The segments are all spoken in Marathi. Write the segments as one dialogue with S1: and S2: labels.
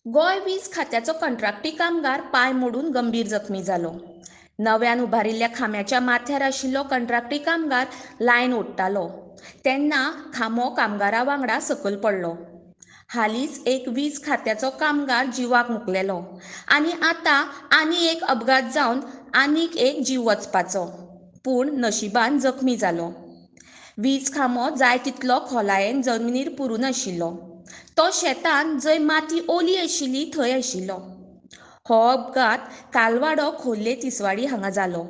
S1: गोंय वीज खात्याचो कंत्राटी कामगार पाय मोडून गंभीर जखमी जालो. नव्यान उबारिल्ल्या खांब्याच्या माथ्यार आशिल्लो कंत्राटी कामगार लायन ओडटालो तेन्ना खांबो कामगारा वांगडा सकयल पडलो. हालींच एक वीज खात्याचो कामगार जिवाक मुकलेलो आनी आतां एक अपघात जावन आनीक एक जीव वचपाचो, पूण नशिबान जखमी जालो. वीज खांबो जाय तितलो खोलायेन जमनीर पुरून आशिल्लो. तो शेतान जंय माती ओली आशिल्ली थंय आशिल्लो. हो अपघात कालवाडो खोर्ले तिसवाडी हांगा जालो.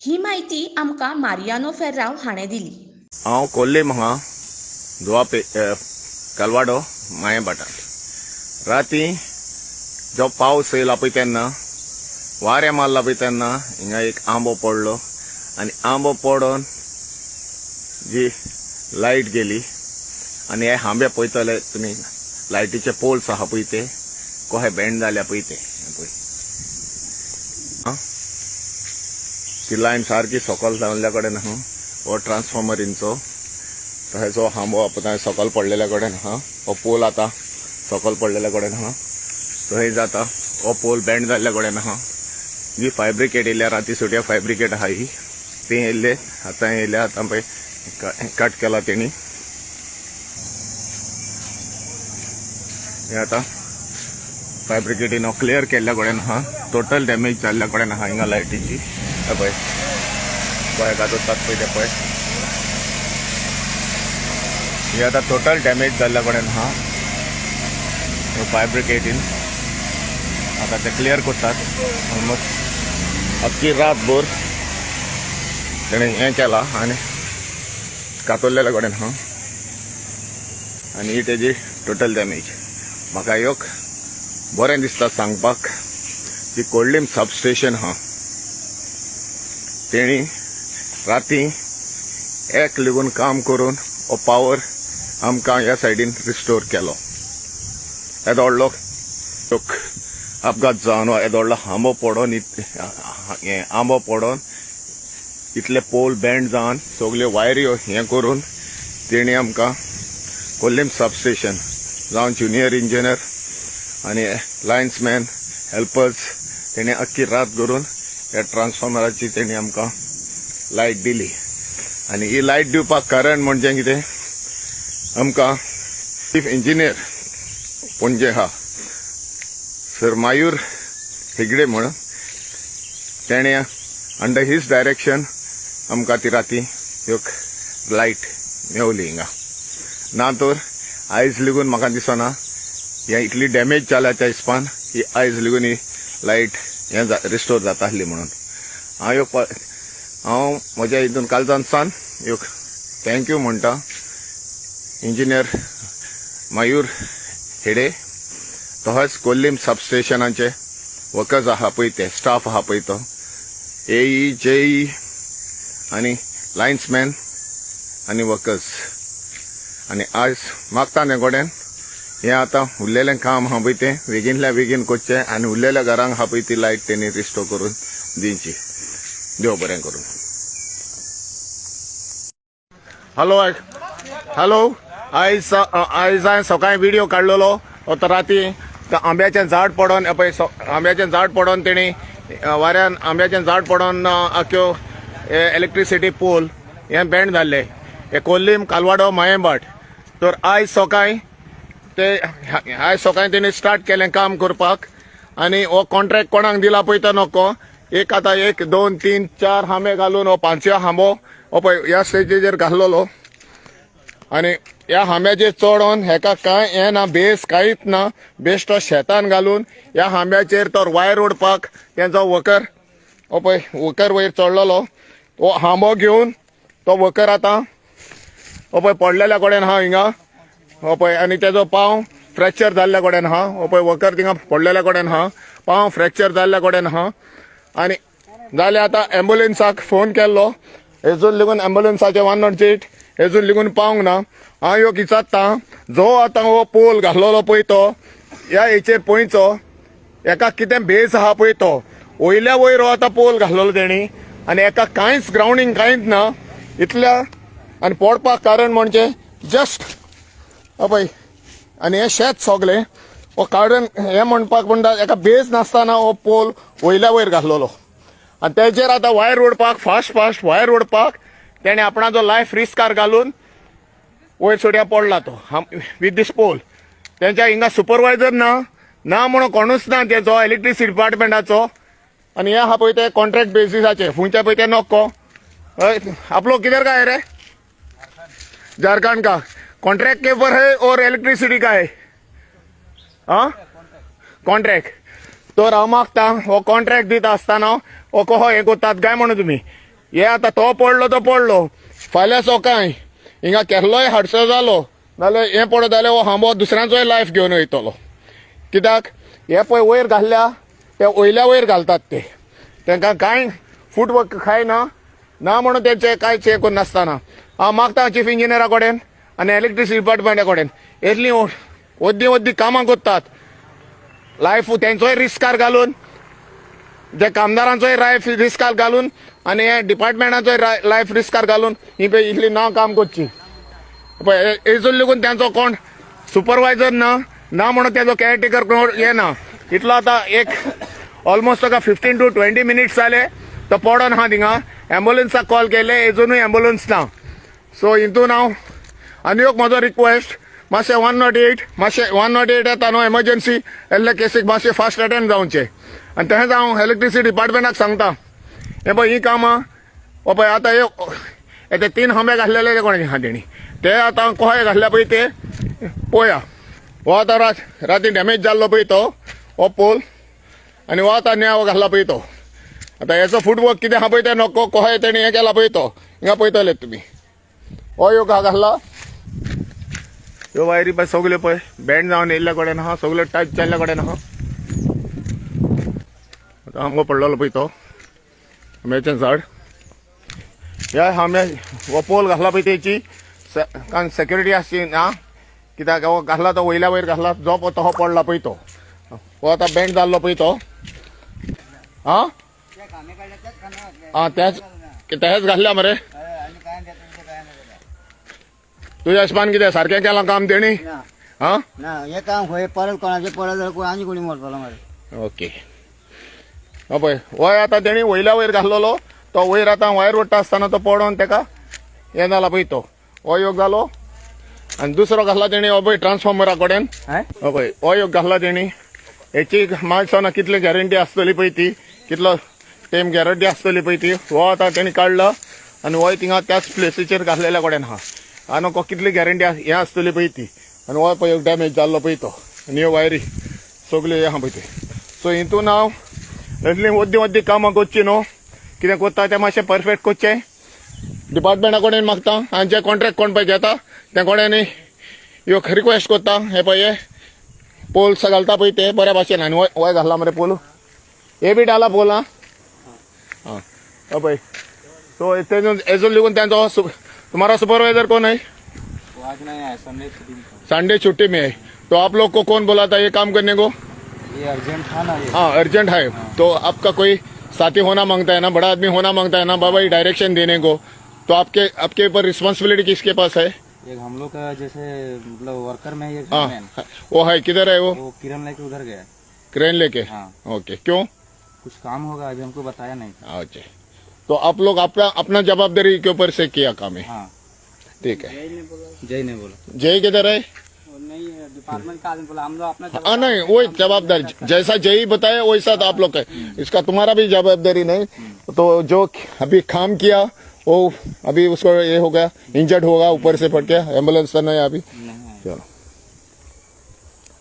S1: ही म्हायती आमकां मारियानो फेर्रांव हाणें दिली.
S2: हांव कोल्लेम हांगा दुआपे कालवाडो माये भाटांत. राती जो पावस येयला पळय तेन्ना वारें मारला पळय तेन्ना हिंगा एक आंबो पडलो आनी आंबो पडोन जी लायट गेली आनी हे हांबे पळयतले तुमी लायटीचे पोल्स आहा पळय ते कशे बँड जाल्या पळय ते पळय. ती लायन सारकी सकयल जाल्ल्या कडेन आहा हो ट्रान्सफॉर्मरींचो जो हांबो थंय सकयल पडलेल्या कडेन आहा. हो पोल आतां सकयल पडलेल्या कडेन आहा. थंय जाता हो पोल बँड जाल्ल्या कडेन आहा. जी फायब्रिकेट येयल्या राती सुट्या फायब्रिकेट आहा ही ती येयल्ले आतां येयल्या आतां पळय कट केला तेणी. हे आतां फायब्रिकेटीन क्लियर केल्ल्या कडेन आहा. टोटल डॅमेज जाल्ल्या कडेन आहा हिंगा लायटीची. पळय पळय गाजोतात पळय ते पळय. हे आतां टोटल डॅमेज जाल्ल्या कडेन आहा. फायब्रिकेटीन आतां ते क्लियर करतात. ऑलमोस्ट अख्खी रातभर तेणें हें केलां आनी कातरलेल्या कडेन आहा आनी ही तेजी टोटल डॅमेज. म्हाका एक बरें दिसता सांगपाक की कोल्लीम सबस्टेशन आहा तेणी राती एक लेगून काम करून हो पावर आमकां ह्या सायडीन रिस्टोर केलो. येदो व्हडलो अपघात जावन येदो व्हडलो आंबो पडोन इतले पोल बँड जावन सगल्यो वायऱ्यो हें करून तेणी आमकां कोल्लीम सबस्टेशन जावन ज्युनियर इंजिनियर आनी लायन्समॅन हेल्पर्स तेणी अख्खी रात करून ह्या ट्रान्सफॉर्मराची तेणी आमकां लायट दिली. आनी ही लायट दिवपाक कारण म्हणजे कितें आमकां चीफ इंजिनियर पणजे आहा सर मायूर हेगडे म्हण तेणे अंडर हीज डायरेक्शन आमकां ती राती एक लायट मेवली हिंगा. ना तर आयज लेगून म्हाका दिसना हें इतली डॅमेज जाल्या त्या हिसपान ही आयज लेगून ही लायट हें रिस्टोर जाता आसली म्हणून. हांव म्हज्या हितून कालजानसान एक थँक्यू म्हणटा इंजिनियर मायूर हेडे तशेंच कोल्लीम सबस्टेशनाचे वर्कर्स आहा पळय ते स्टाफ आहा पळय तो एई जेई आनी लायन्समॅन आनी वर्कर्स. आनी आयज मागता नेगोड्यान हें आतां उरलेलें काम आहा पळय तें बेगिनल्या बेगीन करचें आनी उरलेल्या घरांक आहा पळय ती लायट तेणी रिस्टोर करून दिवची. देव बरें करूं. हॅलो आयज हांवें सकाळीं व्हिडिओ काडलेलो. तो राती आंब्याचें झाड पडोन पळय आंब्याचें झाड पडोन तेणी वाऱ्यान आंब्याचें झाड पडोन आख्यो इलेक्ट्रिसिटी पोल हें बँड जाल्ले हे कोल्लीम कालवाडो मायेभाट. तर आयज सकाळीं तेणी स्टार्ट केलें काम करपाक आनी हो कॉन्ट्रॅक्ट कोणाक दिला पळय तो नको. एक आतां 1 2 3 4 हांबे घालून हो 5व्या हांबो हो पळय ह्या स्टेजीचेर घाल्लोलो आनी ह्या हांब्याचेर चडोन हेका कांय हें ना बेस कांयच ना. बेस तो शेतान घालून ह्या हांब्याचेर तो वायर ओडपाक तेंचो वर्कर हो पळय वर्कर वयर चडलेलो. हो हांबो घेवन तो वर्कर आतां हो पळय पडलेल्या कडेन आहा हिंगा हो पळय आनी तेजो पांव फ्रॅक्चर जाल्ल्या कडेन आहा. हो पळय वर्कर थिंगा पडलेल्या कडेन आहा. पांव फ्रॅक्चर जाल्ल्या कडेन आहा. आनी जाल्यार आतां एम्बुलन्साक फोन केल्लो हेजून लेगून एम्बुलन्साचे 108 हेजून लेगून पावंक ना. हांव एक विचारता जो आतां हो पोल घाल्लोलो पळय तो ह्या हेचेर पळयचो हेका कितें बेस आहा पळय तो वयल्या वयर हो आतां पोल घाल्लोलो तेणी आनी हेका कांयच ग्रावंडींग कांयच ना इतल्या आनी पडपाक कारण म्हणजे जस्ट पळय आनी हें शेत सगलें हो काडून हे म्हणपाक म्हणटा एका बेस नासतना हो पोल वयल्या वयर घातलेलो आनी तेचेर आतां वायर ओडपाक फास्ट वायर ओडपाक तेणे आपणाचो लायफ रिस्कार घालून वयर सोड्या पडला तो विथ दीस पोल. तेंच्या हिंगा सुपरवायझर ना म्हणून कोणूच ना तेचो इलेक्ट्रिसिटी डिपार्टमेंटाचो. आनी हे आहा पळय ते कॉन्ट्रॅक्ट बेसिसाचेर फुंयचे पळय ते नॉको आपलो किधर का है रे झारखंड का कॉन्ट्रैक्ट के ऊपर है और इलेक्ट्रिसिटी का है हाँ कॉन्ट्रैक्ट तो हांव मागता हो कॉन्ट्रॅक्ट दिता आसतना हो कहो हे कोतात काय म्हणून तुमी हे आतां तो पडलो फाल्यां सकाळीं हिंगा केल्लोय हाडसो जालो नाल्यार हें पडत जाल्यार हो हांबो दुसऱ्यांचोय लायफ घेवन वयतलो. कित्याक हे पळय वयर घाल्ल्या ते वयल्या वयर घालतात ते तांकां कांय फूट खायना ना म्हणून तेंचे कांयच हे करून नासतना हांव मागता चीफ इंजिनियरा कडेन आनी इलेक्ट्रिसिटी डिपार्टमेंटा कडेन इतली वद्दी कामां करतात लायफ तेंचोय रिस्कार घालून जे कामदारांचोय लायफ रिस्कार घालून आनी हे डिपार्टमेंटाचोय लायफ रिस्कार घालून ही पळय इतली ना काम करची पळय हेजून लेगून तेंचो कोण सुपरवायझर ना म्हणून तेजो केअरटेकर कोण हे ना इतलो आतां एक ऑलमोस्ट ताका 15 to 20 मिनिट्स जाले तो पडोन आहा थिंगा एम्बुलन्साक कॉल केले एजूनय एम्बुलन्स ना. सो हितून हांव आनी एक म्हजो रिक्वेस्ट मातशें 108 येता न्हू एमर्जन्सी येल्ले केसीक मातशें फास्ट अटेंड जावचें आनी तशेंच हांव इलेक्ट्रिसिटी डिपार्टमेंटाक सांगता हे पळय ही कामां हो पळय आतां हे ते 3 खांबे घातलेले कोणाचे आहा तेणी ते आतां कोहे घातल्या पळय ते पळोवया. हो आतां राती डॅमेज जाल्लो पळय तो हो पोल आनी हो आतां न्याव घातला पळय तो आतां हेचो फुटवर्क कितें आहा पळय ते नको कोहे तेणी हें केला पळय तो हिंगा पळयतले तुमी हो ह्यो घातला ह्यो वायरी पळय सगल्यो पळय बँड जावन येयल्ल्या कडेन आहा सगल्यो टायट जाल्ल्या कडेन आहा. आतां आमगो पडलेलो पळय तो आंब्याचें झाड ह्या आंब्या हो पोल घातला पळय तेची कारण सेक्युरिटी आसची ना कित्याक हो घातला तो वयल्या वयर घातला जो तो पडला पळय तो हो आतां बँड जाल्लो पळय तो आं तेच घातल्या मरे तुझ्या हिशोबान कितें सारकें केलां काम तेणी आं
S3: ना हे काम खंय परत कोणाचें पडत जाल्यार कोण आनी कोणी मरतलो मरे.
S2: ओके हो पळय वय आतां तेणी वयल्या वयर घातलेलो तो वयर आतां वायर ओडटा आसतना तो पडोन तेका हें जाला पळय तो हो योग जालो आनी दुसरो घातला तेणी हो पळय ट्रान्सफॉर्मरा कडेन हो पळय हो योग घातला तेणी हेची म्हाका कितली गॅरंटी आसतली पळय ती कितलो टायम गॅरंटी आसतली पळय ती हो आतां तेणी काडला आनी हो थिंगा त्याच प्लेसीचेर घातलेल्या कडेन आहा आनी को कितली गॅरंटी हें आसतली पळय ती आनी हो पळय डॅमेज जाल्लो पळय तो आनी ह्यो वायरी सगल्यो हे आहा पळय ते. सो हितून हांव इतली वद्दी कामां करची न्हू कितें करता तें मातशें परफेक्ट करचें डिपार्टमेंटा कडेन मागता आनी जे कॉन्ट्रॅक्ट कोण पळय घेता त्या कडेन ह्यो रिक्वेस्ट करता हे पळय हे पोल्स घालता पळय ते बऱ्या भाशेन आनी वय घातला मरे पोल हे बी डाला पोल आं हो पळय सो हेजून लिहून त्यांचो तुम्हारा सुपरवाइजर कौन है?
S3: वो आज नहीं आया,
S2: संडे छुट्टी में है. तो आप लोग को कौन बोला था ये काम करने को?
S3: ये अर्जेंट था ना.
S2: हाँ अर्जेंट है. तो आपका कोई साथी होना मांगता है ना, बड़ा आदमी होना मांगता है ना बाबा ये डायरेक्शन देने को, तो आपके ऊपर रिस्पॉन्सिबिलिटी किसके पास है?
S3: एक हम लोग का जैसे मतलब वर्कर में ये
S2: हाँ वो है, किधर है वो?
S3: किरण लेके उधर गया.
S2: क्रेन लेके?
S3: हाँ.
S2: ओके, क्यों?
S3: कुछ काम होगा अभी हमको बताया नहीं.
S2: अच्छा, तो आप लोग अपना जवाबदारी के ऊपर से किया काम है.
S3: हाँ
S2: ठीक है.
S3: जय ने बोला.
S2: जय किधर है?
S3: नहीं डिपार्टमेंट का आदमी बोला हम लोग अपना.
S2: हाँ नहीं वही जवाबदारी जैसा जय बताया वैसा तो आप लोग का, इसका तुम्हारा भी जवाबदारी नहीं. तो जो अभी काम किया वो अभी उसको ये हो गया, इंजर्ड होगा ऊपर से पड़ के, एम्बुलन्स तर नाही अभी. चलो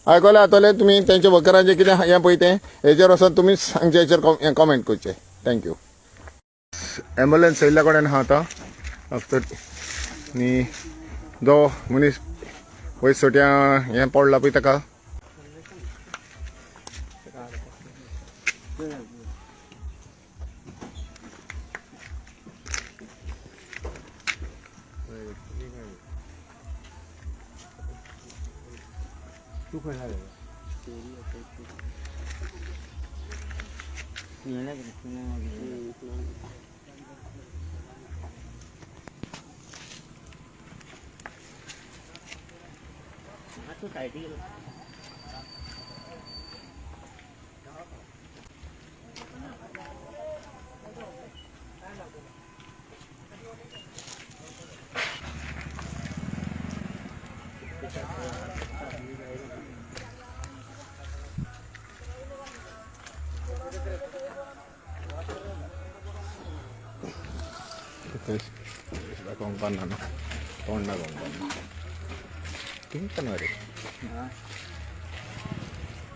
S2: आयकले आतले तुम्ही त्यांच्या वर्करांचे कितें हें पळयते हेचेर वचून तुमी सांगचे हेचेर कॉमेंट करचे. थँक्यू. एम्बुलन्स येयल्ल्या कडेन आहा आतां आफ्टर आनी जो मनीस वयर सोट्या हें पडला पळय ताका दाखोवंक पारना न्हू तोंड दाखोवंक पारना किंग रे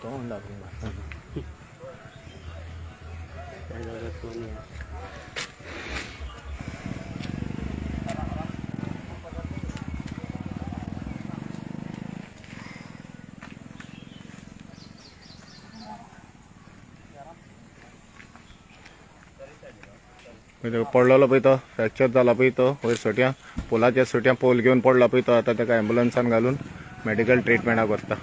S2: तोंड दाखोवंक पारना पडलेलो पळय तो फ्रॅक्चर जाला पळय तो वयर सोट्या पोलाच्या सोट्या पोल घेवन पडला पळय तो आतां ताका एम्ब्युलन्सान घालून मेडिकल ट्रिटमेंटाक व्हरता